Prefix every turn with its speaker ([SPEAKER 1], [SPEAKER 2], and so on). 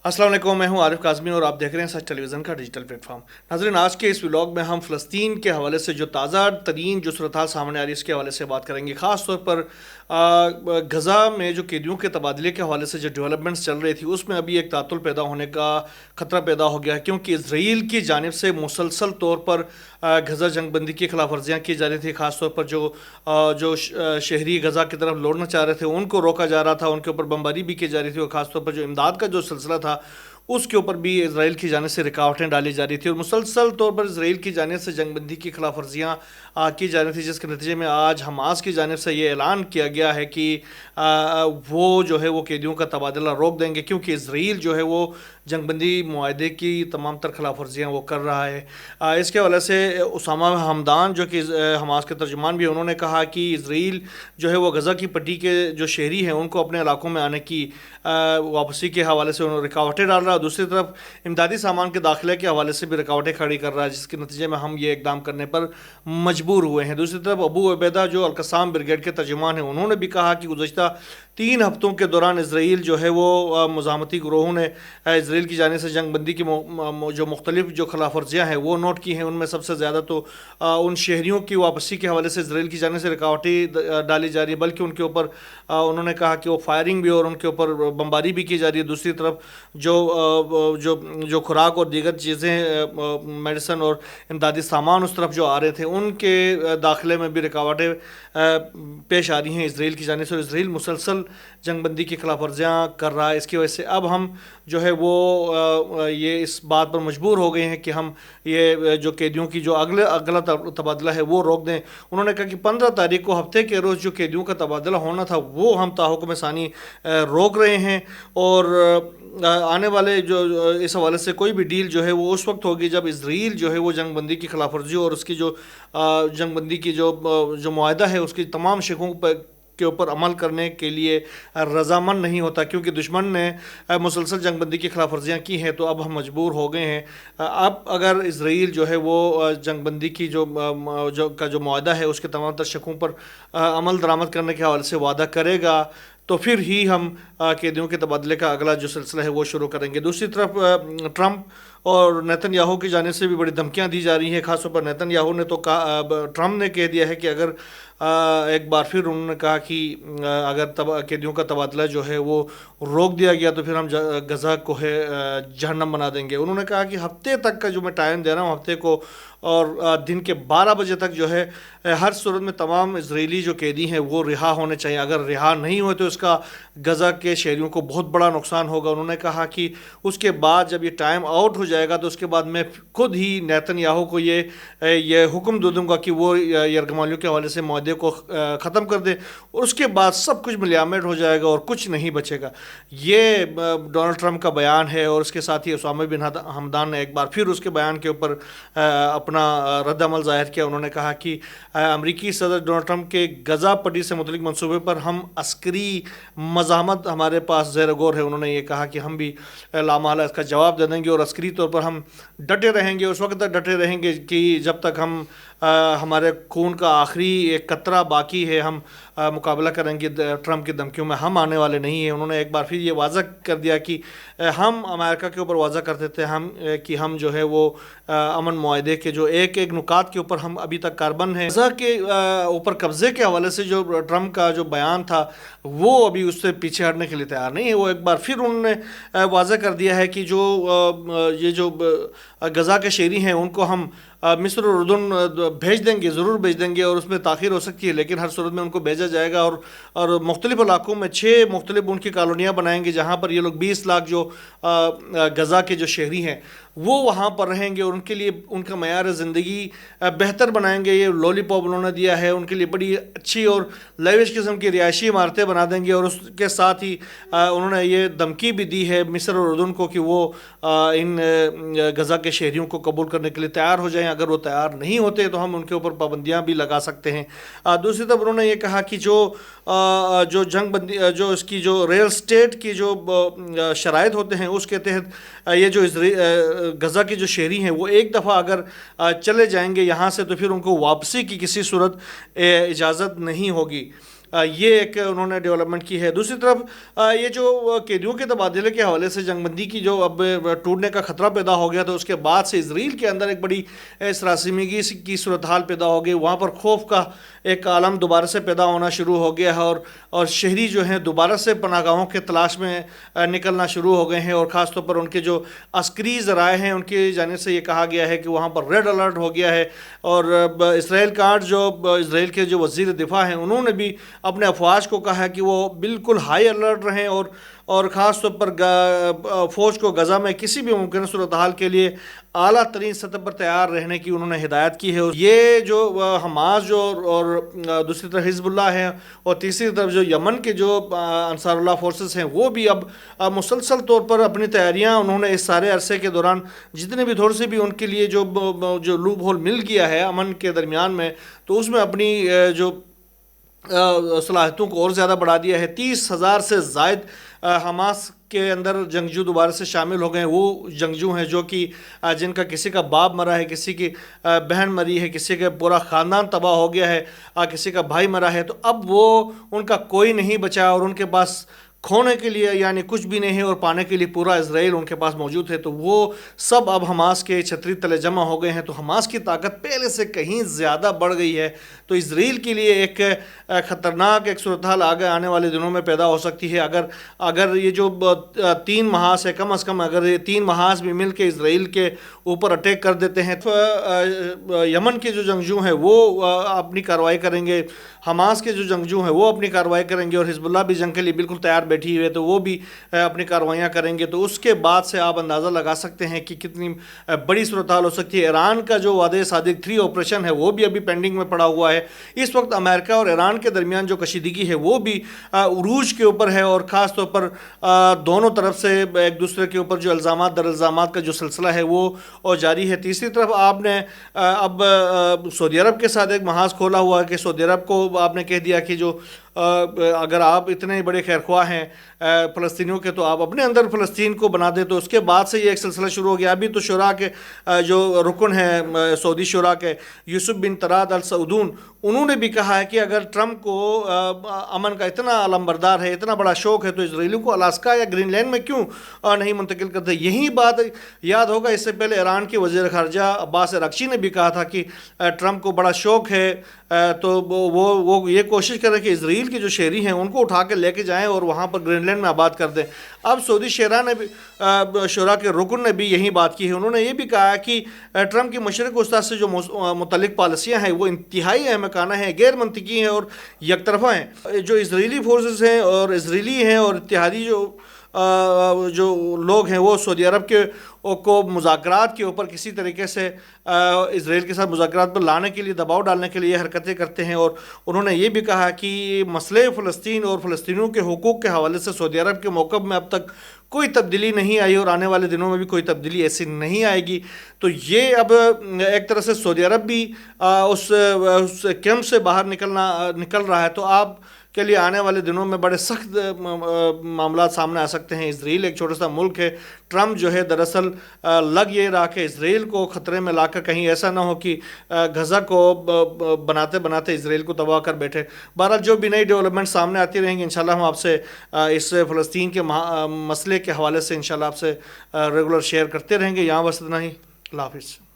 [SPEAKER 1] अस्सलाम वालेकुम, मैं हूं आरिफ काज़मी और आप देख रहे हैं सच टेलीविज़न का डिजिटल प्लेटफॉर्म। नाज़रीन, आज के इस व्लॉग में हम फ़लस्तीन के हवाले से जो ताज़ा तरीन जो सूरत हाल सामने आ रही है इसके हवाले से बात करेंगे। ख़ास तौर पर गज़ा में जो कैदियों के तबादले के हवाले से जो डेवलपमेंट्स चल रही थी उसमें अभी एक तातुल पैदा होने का ख़तरा पैदा हो गया है, क्योंकि इसराइल की जानिब से मुसलसल तौर पर गज़ा जंगबंदी की खिलाफ वर्जियाँ की जा रही थी। ख़ास तौर पर जो शहरी गज़ा की तरफ लौटना चाह रहे थे उनको रोका जा रहा था, उनके ऊपर बमबारी भी की जा रही थी, और ख़ास तौर पर जो इमदाद का जो सिलसिला था उसके ऊपर भी इसराइल की जानिब से रुकावटें डाली जा रही थी, और मुसलसल तौर पर इसराइल की जानिब से जंगबंदी की खिलाफ वर्जियाँ की जा रही थी, जिसके नतीजे में आज हमास की जानिब से ये ऐलान किया गया है कि वो जो है वो कैदियों का तबादला रोक देंगे, क्योंकि इसराइल जो है वो जंगबंदी मुआहदे की तमाम तर खिलाफ वर्जियाँ वो कर रहा है। इसके हवाले से उसामा हमदान जो कि हमास के तर्जुमान भी, उन्होंने कहा कि इसराइल जो है वो गज़ा की पट्टी के जो शहरी हैं उनको अपने इलाकों में आने की वापसी के हवाले से रुकावटें डाल रहा है, दूसरी तरफ इमदादी सामान के दाखिले के हवाले से भी रुकावटें खड़ी कर रहा है, जिसके नतीजे में हम ये इकदाम करने पर मजबूर हुए हैं। दूसरी तरफ अबू उबैदा जो अलकसाम ब्रिगेड के तर्जुमान हैं, उन्होंने भी कहा कि गुज़श्ता 3 हफ्तों के दौरान इसराइल जो है वो मुज़ाहमती ग्रोहों ने इसराइल की जाने से जंगबंदी की जो मुख्तलिफ जो खिलाफ वर्जियाँ हैं वो नोट की हैं। उनमें सबसे ज़्यादा तो उन शहरियों की वापसी के हवाले से इसराइल की जाने से रुकावटें डाली जा रही है, बल्कि उनके ऊपर उन्होंने कहा कि वो फायरिंग भी और उनके ऊपर बमबारी भी की जा रही है। दूसरी तरफ जो खुराक और दीगर चीज़ें, मेडिसन और इमदादी सामान उस तरफ जो आ रहे थे उनके दाखिले में भी रुकावटें पेश आ रही हैं इसराइल की जाने से, और इसराइल मुसलसल जंगबंदी की खिलाफ वर्जियाँ कर रहा है। इसकी वजह से अब हम जो है वो ये इस बात पर मजबूर हो गए हैं कि हम ये जो कैदियों की जो अगला तबादला है वो रोक दें। उन्होंने कहा कि 15 तारीख को हफ्ते के रोज़ जो कैदियों का तबादला होना था वो हम ताहुकुम सानी रोक रहे हैं, और आने वाले जो इस हवाले से कोई भी डील जो है वो उस वक्त होगी जब इसराइल जो है वो जंगबंदी की खिलाफ वर्जी और उसकी जो जंगबंदी की जो मुआहदा है उसकी तमाम शिकों पर के ऊपर अमल करने के लिए रजामंद नहीं होता, क्योंकि दुश्मन ने मुसलसल जंगबंदी की खिलाफ वर्जियाँ की हैं। तो अब हम मजबूर हो गए हैं। अब अगर इसराइल जो है वो जंगबंदी की जो मुआहदा है उसके तमाम तर शकों पर अमल दरामद करने के हवाले से वादा करेगा तो फिर ही हम कैदियों के तबादले का अगला जो सिलसिला है वो शुरू करेंगे। दूसरी तरफ ट्रंप और नेतन्याहू की जाने से भी बड़ी धमकियां दी जा रही हैं। खासतौर पर नेतन्याहू ने तो कहा, ट्रंप ने कह दिया है कि अगर एक बार फिर उन्होंने कहा कि अगर कैदियों का तबादला जो है वो रोक दिया गया तो फिर हम गज़ा को है जहन्नम बना देंगे। उन्होंने कहा कि हफ्ते तक का जो मैं टाइम दे रहा हूँ, हफ्ते को, और दिन के 12 बजे तक जो है हर सूरत में तमाम इजरायली जो कैदी हैं वो रिहा होने चाहिए। अगर रिहा नहीं हुए तो इसका गज़ा के शहरियों को बहुत बड़ा नुकसान होगा। उन्होंने कहा कि उसके बाद जब ये टाइम आउट हो जाएगा तो उसके बाद मैं खुद ही नेतन्याहू को ये हुक्म दे दूँगा कि वो यरगमालियों के हवाले से मुआहदे को ख़त्म कर दे, और उसके बाद सब कुछ मिलामेट हो जाएगा और कुछ नहीं बचेगा। ये डोनाल्ड ट्रंप का बयान है, और उसके साथ ही उसामा बिन हमदान ने एक बार फिर उसके बयान के ऊपर अपना रद्द-अमल ज़ाहिर किया। उन्होंने कहा कि अमरीकी सदर डोनाल्ड ट्रंप के गज़ा पट्टी से मुतल्लिक मनसूबे पर हम अस्करी मज़ाहमत हमारे पास ज़ेर गौर है। उन्होंने ये कहा कि हम भी लामहला इसका जवाब दे देंगे, और अस्करी तौर पर हम डटे रहेंगे, उस वक्त तक डटे रहेंगे कि जब तक हम हमारे खून का आखिरी एक कतरा बाकी है, हम मुकाबला करेंगे ट्रंप की धमकियों में, हम आने वाले नहीं हैं। उन्होंने एक बार फिर ये वाज़ा कर दिया कि हम अमेरिका के ऊपर वाज़ा करते थे कि हम जो है वो अमन मुआहदे के जो एक एक नुकात के ऊपर हम अभी तक कार्बन हैं। गज़ा के ऊपर कब्ज़े के हवाले से जो ट्रंप का जो बयान था वो अभी उससे पीछे हटने के लिए तैयार नहीं है। वो एक बार फिर उन्होंने वाज़ा कर दिया है कि ये जो गज़ा के शहरी हैं उनको हम मिस्र और उर्दन भेज देंगे, ज़रूर भेज देंगे, और उसमें ताख़ीर हो सकती है लेकिन हर सूरत में उनको भेजा जाएगा, और मुख्तलिफ़ इलाकों में 6 मुख्तलिफ उनकी कॉलोनियाँ बनाएंगे जहाँ पर ये लोग 20 लाख जो गज़ा के जो शहरी हैं वो वहाँ पर रहेंगे, और उनके लिए उनका मयार ज़िंदगी बेहतर बनाएंगे। ये लॉलीपॉप उन्होंने दिया है, उनके लिए बड़ी अच्छी और लेविश किस्म की रिहायशी इमारतें बना देंगे, और उसके साथ ही उन्होंने ये धमकी भी दी है मिस्र और उर्दन को कि वो इन गज़ा के शहरियों को कबूल करने के लिए तैयार हो जाएं। अगर वो तैयार नहीं होते तो हम उनके ऊपर पाबंदियाँ भी लगा सकते हैं। दूसरी तरफ उन्होंने ये कहा कि जो जंगबंदी जो इसकी जो रियल स्टेट की जो शराइत होते हैं उसके तहत ये जो गज़ा के जो शहरी हैं वो एक दफ़ा अगर चले जाएंगे यहाँ से तो फिर उनको वापसी की किसी सूरत इजाज़त नहीं होगी। یہ ایک انہوں نے ڈیولپمنٹ کی ہے۔ دوسری طرف یہ جو قیدیوں کے تبادلے کے حوالے سے جنگ بندی کی جو اب ٹوٹنے کا خطرہ پیدا ہو گیا، تو اس کے بعد سے اسرائیل کے اندر ایک بڑی سراسیمگی کی صورتحال پیدا ہو گئی، وہاں پر خوف کا ایک عالم دوبارہ سے پیدا ہونا شروع ہو گیا ہے، اور شہری جو ہیں دوبارہ سے پناہ گاہوں کے تلاش میں نکلنا شروع ہو گئے ہیں، اور خاص طور پر ان کے جو عسکری ذرائع ہیں ان کی جانب سے یہ کہا گیا ہے کہ وہاں پر ریڈ الرٹ ہو گیا ہے۔ اور اسرائیل کارڈ جو اسرائیل کے جو وزیر دفاع ہیں انہوں نے بھی اپنے افواج کو کہا ہے کہ وہ بالکل ہائی الرٹ رہیں، اور خاص طور پر فوج کو غزہ میں کسی بھی ممکنہ صورتحال کے لیے اعلیٰ ترین سطح پر تیار رہنے کی انہوں نے ہدایت کی ہے۔ یہ جو حماس جو اور دوسری طرف حزب اللہ ہے، اور تیسری طرف جو یمن کے جو انصار اللہ فورسز ہیں، وہ بھی اب مسلسل طور پر اپنی تیاریاں انہوں نے اس سارے عرصے کے دوران جتنے بھی تھوڑے سے بھی ان کے لیے جو لوپ ہول مل گیا ہے امن کے درمیان میں، تو اس میں اپنی جو صلاحیتوں کو اور زیادہ بڑھا دیا ہے۔ 30,000 سے زائد حماس کے اندر جنگجو دوبارہ سے شامل ہو گئے ہیں۔ وہ جنگجو ہیں جو کہ جن کا کسی کا باپ مرا ہے، کسی کی بہن مری ہے، کسی کا پورا خاندان تباہ ہو گیا ہے، کسی کا بھائی مرا ہے، تو اب وہ ان کا کوئی نہیں بچا، اور ان کے پاس کھونے کے لیے یعنی کچھ بھی نہیں ہے، اور پانے کے لیے پورا اسرائیل ان کے پاس موجود ہے۔ تو وہ سب اب حماس کے چھتری تلے جمع ہو گئے ہیں، تو حماس کی طاقت پہلے سے کہیں زیادہ بڑھ گئی ہے۔ تو اسرائیل کے لیے ایک خطرناک ایک صورتحال آگے آنے والے دنوں میں پیدا ہو سکتی ہے، اگر یہ جو 3 محاذ ہے، کم از کم اگر یہ 3 محاذ بھی مل کے اسرائیل کے اوپر اٹیک کر دیتے ہیں، تو یمن کے جو جنگجو ہیں وہ اپنی کارروائی کریں گے، حماس کے جو جنگجو ہیں وہ اپنی کارروائی کریں گے، اور حزب اللہ بھی جنگ کے لیے بالکل تیار بیٹھی ہوئی ہے، تو وہ بھی اپنی کارروائیاں کریں گے۔ تو اس کے بعد سے آپ اندازہ لگا سکتے ہیں کہ کتنی بڑی صورتحال ہو سکتی ہے۔ ایران کا جو وعدہ صادق 3 آپریشن ہے وہ بھی ابھی پینڈنگ میں پڑا ہوا ہے۔ اس وقت امریکہ اور ایران کے درمیان جو کشیدگی ہے وہ بھی عروج کے اوپر ہے، اور خاص طور پر دونوں طرف سے ایک دوسرے کے اوپر جو الزامات در الزامات کا جو سلسلہ ہے وہ جاری ہے۔ تیسری طرف آپ نے اب سعودی عرب کے ساتھ ایک محاذ کھولا ہوا ہے کہ سعودی عرب کو آپ نے کہہ دیا کہ جو اگر آپ اتنے بڑے خیرخواہ ہیں فلسطینیوں کے، تو آپ اپنے اندر فلسطین کو بنا دیں۔ تو اس کے بعد سے یہ ایک سلسلہ شروع ہو گیا۔ ابھی تو شورا کے جو رکن ہیں سعودی شورا کے، یوسف بن طراد السعودون، انہوں نے بھی کہا ہے کہ اگر ٹرمپ کو امن کا اتنا علمبردار ہے، اتنا بڑا شوق ہے، تو اسرائیلیوں کو الاسکا یا گرین لینڈ میں کیوں نہیں منتقل کرتے۔ یہی بات یاد ہوگا، اس سے پہلے ایران کے وزیر خارجہ عباس اراغچی نے بھی کہا تھا کہ ٹرمپ کو بڑا شوق ہے، تو وہ یہ کوشش کریں کہ اسرائیل کے جو شہری ہیں ان کو اٹھا کے لے کے جائیں اور وہاں پر گرین لینڈ میں آباد کر دیں۔ اب سعودی شورا کے رکن نے بھی یہی بات کی ہے۔ انہوں نے یہ بھی کہا کہ ٹرمپ کی مشرق وسطیٰ سے جو متعلق پالیسیاں ہیں وہ انتہائی احمقانہ ہیں، غیر منطقی ہیں اور یک طرفہ ہیں۔ جو اسرائیلی فورسز ہیں اور اسرائیلی ہیں اور اتحادی جو لوگ ہیں، وہ سعودی عرب کو مذاکرات کے اوپر کسی طریقے سے اسرائیل کے ساتھ مذاکرات پر لانے کے لیے، دباؤ ڈالنے کے لیے یہ حرکتیں کرتے ہیں۔ اور انہوں نے یہ بھی کہا کہ مسئلے فلسطین اور فلسطینیوں کے حقوق کے حوالے سے سعودی عرب کے موقف میں اب تک کوئی تبدیلی نہیں آئی، اور آنے والے دنوں میں بھی کوئی تبدیلی ایسی نہیں آئے گی۔ تو یہ اب ایک طرح سے سعودی عرب بھی اس کیمپ سے باہر نکل رہا ہے۔ تو آپ کے لیے آنے والے دنوں میں بڑے سخت معاملات سامنے آ سکتے ہیں۔ اسرائیل ایک چھوٹا سا ملک ہے۔ ٹرمپ جو ہے دراصل لگ یہ رہا کہ اسرائیل کو خطرے میں لا کر کہیں ایسا نہ ہو کہ غزہ کو بناتے بناتے اسرائیل کو تباہ کر بیٹھے۔ بہرحال جو بھی نئی ڈیولپمنٹ سامنے آتی رہیں گی، انشاءاللہ ہم آپ سے اس فلسطین کے مسئلے کے حوالے سے انشاءاللہ آپ سے ریگولر شیئر کرتے رہیں گے۔ یہاں بس اتنا ہی، اللہ حافظ۔